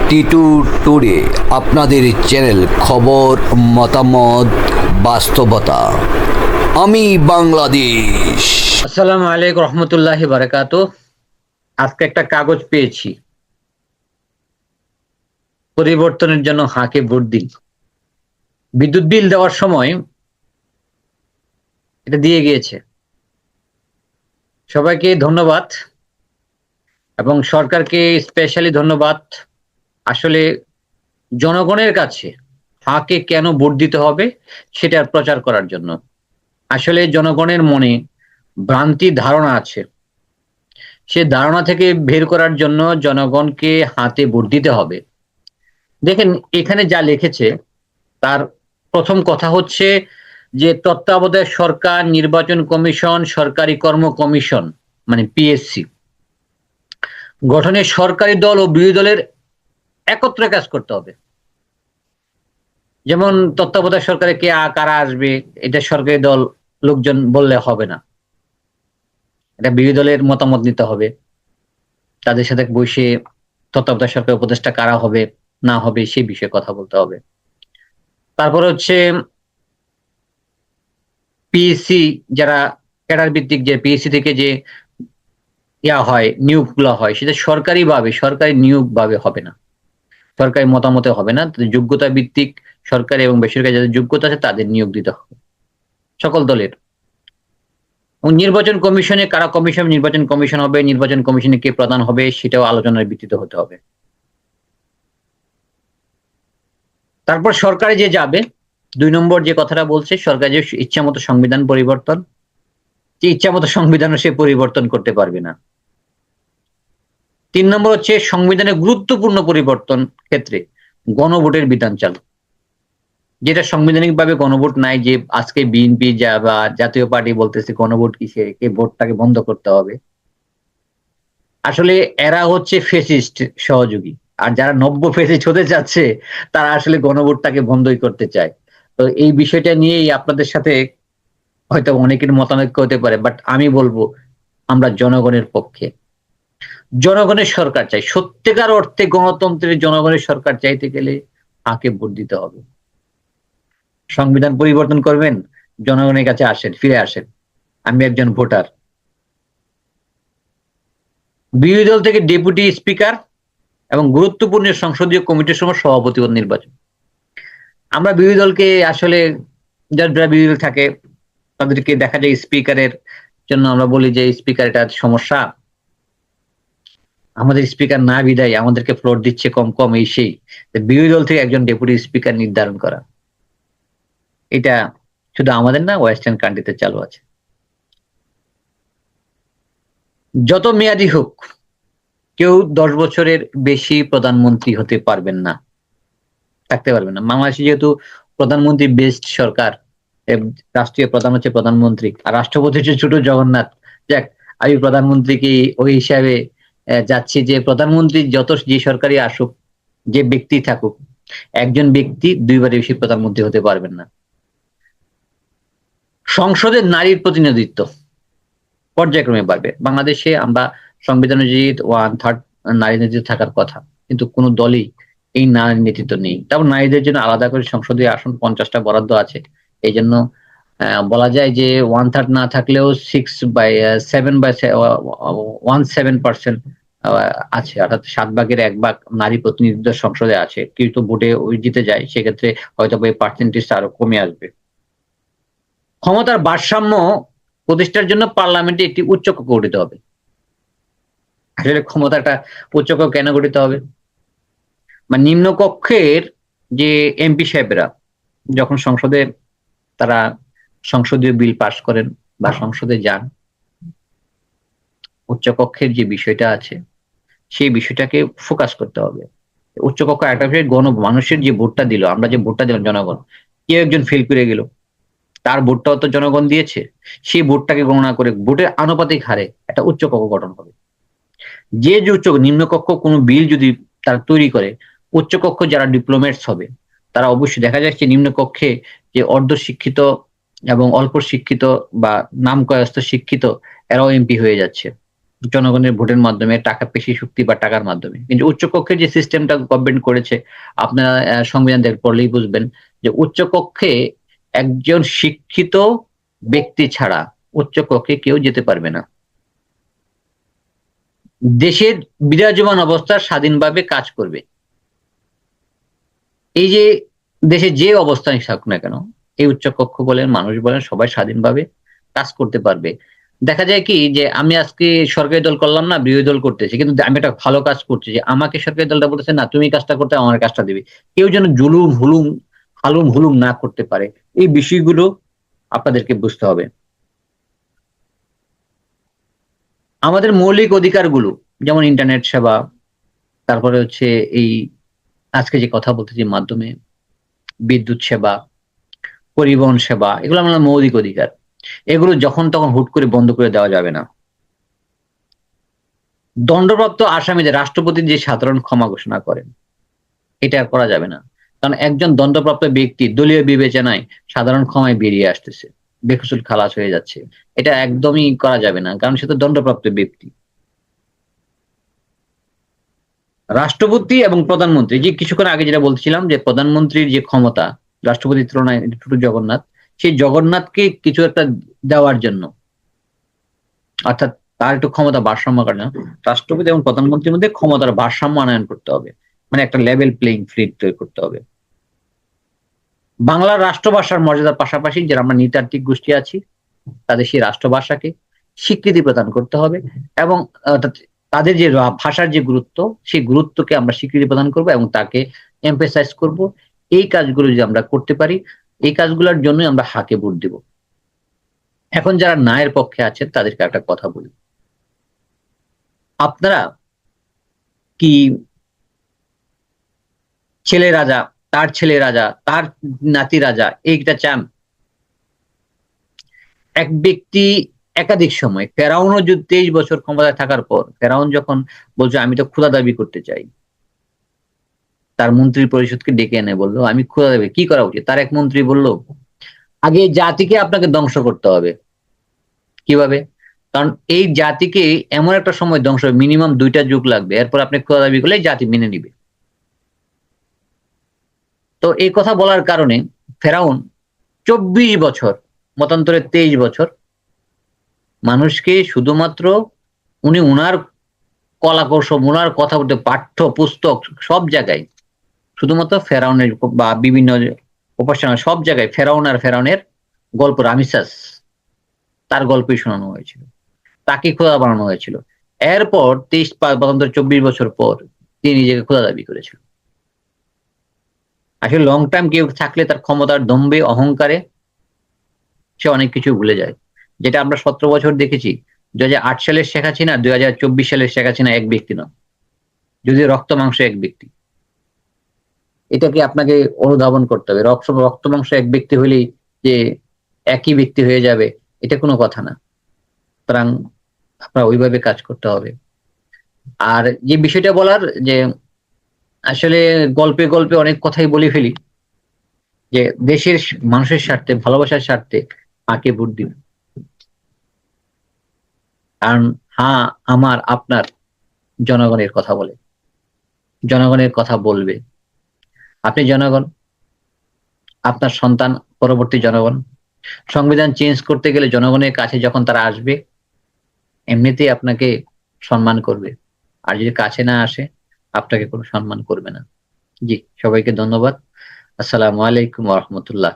Titu today আপনাদের channel, খবর, মতামত, বাস্তবতা। আমি বাংলাদেশ। আসসালামু আলাইকুম রহমতুল্লাহি বারাকাতু। আজকে একটা কাগজ পেয়েছি, পরিবর্তনের জন্য হাঁকে ভোট দিন। বিদ্যুৎ বিল দেওয়ার সময় এটা দিয়ে গিয়েছে। সবাইকে ধন্যবাদ এবং সরকারকে স্পেশালি ধন্যবাদ। আসলে জনগণের কাছে হাঁকে কেন ভোট দিতে হবে সেটার প্রচার করার জন্য। আসলে জনগণের মনে ভ্রান্তি ধারণা আছে, সে ধারণা থেকে বের করার জন্য জনগণকে হাতে ভোট দিতে হবে। দেখেন, এখানে যা লিখেছে তার প্রথম কথা হচ্ছে যে তত্ত্বাবধায়ক সরকার, নির্বাচন কমিশন, সরকারি কর্ম কমিশন মানে পিএসসি গঠনে সরকারি দল ও বিরোধী দলের একত্রে কাজ করতে হবে। যেমন তত্ত্বাবধায়ক সরকারে কে কারা আসবে এটা সরকারি দল লোকজন বললে হবে না, এটা বিরোধী দলের মতামত নিতে হবে। তাদের সাথে বসে তত্ত্বাবধায়ক সরকারের উপদেষ্টা কারা হবে না হবে সেই বিষয়ে কথা বলতে হবে। তারপর হচ্ছে পিএসসি, যারা ক্যাডার ভিত্তিক যে পিএসসি থেকে যে হয় নিয়োগগুলো হয় সেটা সরকারি নিয়োগ ভাবে হবে না, সরকারি মতামতে হবে না। যোগ্যতা ভিত্তিক সরকারি এবং বেসরকারি যাদের যোগ্যতা আছে তাদের নিয়োগ দিতে হবে সকল দলের। এবং নির্বাচন কমিশনে কারা নির্বাচন কমিশন হবে, নির্বাচন কমিশনে কে প্রধান হবে সেটাও আলোচনার ভিত্তিতে হতে হবে। তারপর সরকারে যে যাবে, ২ নম্বর যে কথাটা বলছে, সরকার যে ইচ্ছামতো সংবিধান পরিবর্তন, যে ইচ্ছামতো সংবিধানও সে পরিবর্তন করতে পারবে না। ৩ নম্বর হচ্ছে সংবিধানের গুরুত্বপূর্ণ পরিবর্তন ক্ষেত্রে গণভোটের বিধান চালু, যেটা সাংবিধানিকভাবে গণভোট নাই। যে আজকে বিএনপি বা জাতীয় পার্টি বলতেছে গণভোট কিসে, কে ভোটটাকে বন্ধ করতে হবে। আসলে এরা হচ্ছে ফেসিস্ট সহযোগী, আর যারা নব্য ফেসিস্ট হতে যাচ্ছে তারা আসলে গণভোটটাকে বন্ধই করতে চায়। তো এই বিষয়টা নিয়েই আপনাদের সাথে হয়তো অনেকের মতানৈক্য হতে পারে, বাট আমি বলবো আমরা জনগণের পক্ষে। জনগণের সরকার চাই, সত্যিকার অর্থে গণতন্ত্রের জনগণের সরকার চাইতে গেলে হাঁকে ভোট দিতে হবে। সংবিধান পরিবর্তন করবেন, জনগণের কাছে আসেন, ফিরে আসেন, আমি একজন ভোটার। বিরোধী দল থেকে ডেপুটি স্পিকার এবং গুরুত্বপূর্ণ সংসদীয় কমিটির সময় সভাপতি ও নির্বাচন। আমরা বিরোধী দলকে আসলে যারা বিরোধী দল থাকে তাদেরকে দেখা যায় স্পিকারের জন্য আমরা বলি যে স্পিকার এটা সমস্যা, আমাদের স্পিকার না বিদায় আমাদেরকে ফ্লোর দিচ্ছে কম কম এই সেই। বিরোধী দল থেকে একজন ডেপুটি স্পিকার নির্ধারণ করা, এটা শুধু আমাদের না, ওয়েস্টার্ন কান্ট্রিতে চালু আছে। যত মেয়াদি হোক কেউ ১০ বছরের বেশি প্রধানমন্ত্রী হতে পারবেন না, থাকতে পারবেন না। বাংলাদেশে যেহেতু প্রধানমন্ত্রী বেসড সরকার, রাষ্ট্রীয় প্রধান হচ্ছে প্রধানমন্ত্রী আর রাষ্ট্রপতি হচ্ছে ছোট জগন্নাথ। যাক, আমি প্রধানমন্ত্রীকে ওই হিসাবে যাচ্ছি যে প্রধানমন্ত্রী যে সরকারি আসুক, যে ব্যক্তি থাকুক, একজন ব্যক্তি ২ বারের বেশি প্রধানমন্ত্রী হতে পারবেন না। সংসদে নারীর প্রতিনিধিত্ব পর্যায়ক্রমে বাড়বে। বাংলাদেশে আমরা সংবিধানে যে 1/3 নারী নেতৃত্ব থাকার কথা, কিন্তু কোন দলই এই নারী নেতৃত্ব নেই। তারপর নারীদের জন্য আলাদা করে সংসদীয় আসন ৫০টা বরাদ্দ আছে। এইজন্য বলা যায় যে 1/3 না থাকলেও 17% আছে, অর্থাৎ ৭ ভাগের ১ ভাগ নারী প্রতিনিধিত্ব সংসদে আছে। কিন্তু ভোটে ওই জিতে যায়, সেক্ষেত্রে হয়তোবা এই পার্সেন্টেজটা আরো কমে আসবে। ক্ষমতার ভারসাম্য প্রতিষ্ঠার জন্য পার্লামেন্টে একটি উচ্চকক্ষ গঠিত হবে। আসলে ক্ষমতাটা উচ্চকক্ষ কেন গঠিত হবে? মানে নিম্নকক্ষের যে এমপি সাহেবরা যখন সংসদে তারা সংসদীয় বিল পাস করেন বা সংসদে যান, উচ্চকক্ষের যে বিষয়টা আছে সেই বিষয়টাকে ফোকাস করতে হবে। উচ্চকক্ষ একটা বিষয়, মানুষের যে ভোটটা দিল, আমরা যে ভোটটা দিলাম জনগণ, কেউ একজন ফেল করে গেল, তার ভোটটাও তো জনগণ দিয়েছে, সেই ভোটটাকে গণনা করে ভোটের আনুপাতিক হারে একটা উচ্চকক্ষ গঠন হবে। যে নিম্নকক্ষ কোনো বিল যদি তারা তৈরি করে, উচ্চকক্ষ যারা ডিপ্লোমেটস হবে তারা অবশ্যই দেখা যাচ্ছে নিম্নকক্ষে যে অর্ধশিক্ষিত এবং অল্প শিক্ষিত বা নাম কায়স্থ শিক্ষিত এরাও এমপি হয়ে যাচ্ছে। জনগণের ভোটের মাধ্যমে, টাকা পেশি শক্তি বা টাকার মাধ্যমে। কিন্তু উচ্চকক্ষের যে সিস্টেমটা গভর্নমেন্ট করেছে, আপনারা সংবিধান পড়লেই বুঝবেন যে উচ্চকক্ষে একজন শিক্ষিত ব্যক্তি ছাড়া উচ্চকক্ষে কেউ যেতে পারবে না। দেশের বিরাজমান অবস্থা স্বাধীনভাবে কাজ করবে। এই যে দেশে যে অবস্থায় থাকুক না কেন, এই উচ্চকক্ষ বলেন, মানুষ বলেন, সবাই স্বাধীনভাবে কাজ করতে পারবে। দেখা যায় কি যে আমি আজকে সরকারি দল করলাম না, বিরোধী দল করতেছি। কিন্তু আমি একটা ভালো কাজ করছি যে আমাকে সরকারি দলটা বলতেছে, "না, তুমি কাজটা করতে আমার কাজটা দিবে।" কেউ যেন জুলুম, হালুম হুলুম না করতে পারে। এই বিষয়গুলো আপনাদেরকে বুঝতে হবে। আমাদের মৌলিক অধিকারগুলো যেমন ইন্টারনেট সেবা, তারপরে হচ্ছে এই আজকে যে কথা বলতেছি মাধ্যমে, বিদ্যুৎ সেবা, পরিবহন সেবা, এগুলো আমাদের মৌলিক অধিকার। এগুলো যখন তখন হুট করে বন্ধ করে দেওয়া যাবে না। দণ্ডপ্রাপ্ত আসামিদের রাষ্ট্রপতি যে সাধারণ ক্ষমা ঘোষণা করেন, এটা আর করা যাবে না। কারণ একজন দণ্ডপ্রাপ্ত ব্যক্তি দলীয় বিবেচনায় সাধারণ ক্ষমায় বেরিয়ে আসতেছে। বেকসুর খালাস হয়ে যাচ্ছে। এটা একদমই করা যাবে না। কারণ সে তো দণ্ডপ্রাপ্ত ব্যক্তি। রাষ্ট্রপতি এবং প্রধানমন্ত্রী, যে কিছুক্ষণ আগে যেটা বলছিলাম যে প্রধানমন্ত্রীর যে ক্ষমতা রাষ্ট্রপতির তুলনায় টুটু জগন্নাথ, সেই জগন্নাথকে কিছু একটা দেওয়ার জন্য, অর্থাৎ তার একটু ক্ষমতা ভারসাম্য করার জন্য রাষ্ট্রপতি এবং প্রধানমন্ত্রীর মধ্যে ক্ষমতার ভারসাম্য আনয়ন করতে হবে। মানে একটা লেভেল প্লেইং ফিল্ড তৈরি করতে হবে। বাংলা রাষ্ট্রভাষার মর্যাদার পাশাপাশি যারা আমরা নৃতাত্ত্বিক গোষ্ঠী আছি, তাদের সেই রাষ্ট্রভাষাকে স্বীকৃতি প্রদান করতে হবে এবং অর্থাৎ তাদের যে ভাষার যে গুরুত্ব, সেই গুরুত্বকে আমরা স্বীকৃতি প্রদান করব এবং তাকে এমফেসাইজ করব। এই কাজগুলো যদি আমরা করতে পারি, এই কাজগুলোর জন্যই আমরা হাকে ভোট দিব। এখন যারা ন্যায়ের পক্ষে আছেন তাদেরকে একটা কথা বলি, আপনারা কি ছেলে রাজা, তার ছেলে রাজা, তার নাতি রাজা, এইটা চান? এক ব্যক্তি একাধিক সময়, ফেরাউনও 23 বছর ক্ষমতায় থাকার পর ফেরাউন যখন বলছে আমি তো ক্ষুধা দাবি করতে চাই, তার মন্ত্রী পরিষদকে ডেকে এনে বলল আমি ক্ষুধা দাবি, কি করা উচিত? তার এক মন্ত্রী বলল, আগে এই জাতিকে আপনাকে ধ্বংস করতে হবে। কিভাবে? কারণ এই জাতিকে এমন একটা সময় ধ্বংস হবে, মিনিমাম 2টা যুগ লাগবে, এরপর আপনি ক্ষুধা দাবি করলে জাতি মেনে নিবে। তো এই কথা বলার কারণে ফেরাউন 24 বছর, মতান্তরে 23 বছর মানুষকে শুধুমাত্র উনার কলা কৌশল, উনার কথা বলতে, পাঠ্য পুস্তক সব জায়গায় শুধুমাত্র ফেরাউনের বা বিভিন্ন উপাসনা সব জায়গায় ফেরাউন আর ফেরাউনের গল্প, রামিসাস, তার গল্পই শোনানো হয়েছিল। তাকে খোদা বানানো হয়েছিল। এরপর 24 বছর পর তিনি নিজেকে খোদা দাবি করেছিল। আসলে লং টাইম কেউ থাকলে তার ক্ষমতার দম্ভে, অহংকারে সে অনেক কিছু ভুলে যায়। যেটা আমরা 17 বছর দেখেছি। 2008 সালের শেখ হাসিনা, 2024 সালের শেখ হাসিনা এক ব্যক্তি নয়, যদিও রক্ত মাংস এক ব্যক্তি। এটাকে আপনাকে অনুধাবন করতে হবে। রক্ত মাংস এক ব্যক্তি হলেই যে একই ব্যক্তি হয়ে যাবে, এটা কোনো কথা না। সুতরাং আপনার ওইভাবে কাজ করতে হবে। আর যে বিষয়টা বলার যে আসলে গল্পে গল্পে অনেক কথাই বলে ফেলি, যে দেশের মানুষের স্বার্থে, ভালোবাসার স্বার্থে কাকে ভোট দিব। কারণ হ্যাঁ, আমার আপনার জনগণের কথা বলে, জনগণের কথা বলবে। আপনি জনগণ, আপনার সন্তান পরবর্তী জনগণ। সংবিধান চেঞ্জ করতে গেলে জনগণের কাছে যখন তারা আসবে, এমনিতেই আপনাকে সম্মান করবে। আর যদি কাছে না আসে, আপনাকে কোনো সম্মান করবে না। জি, সবাইকে ধন্যবাদ। আসসালামু আলাইকুম ওয়া রাহমাতুল্লাহ।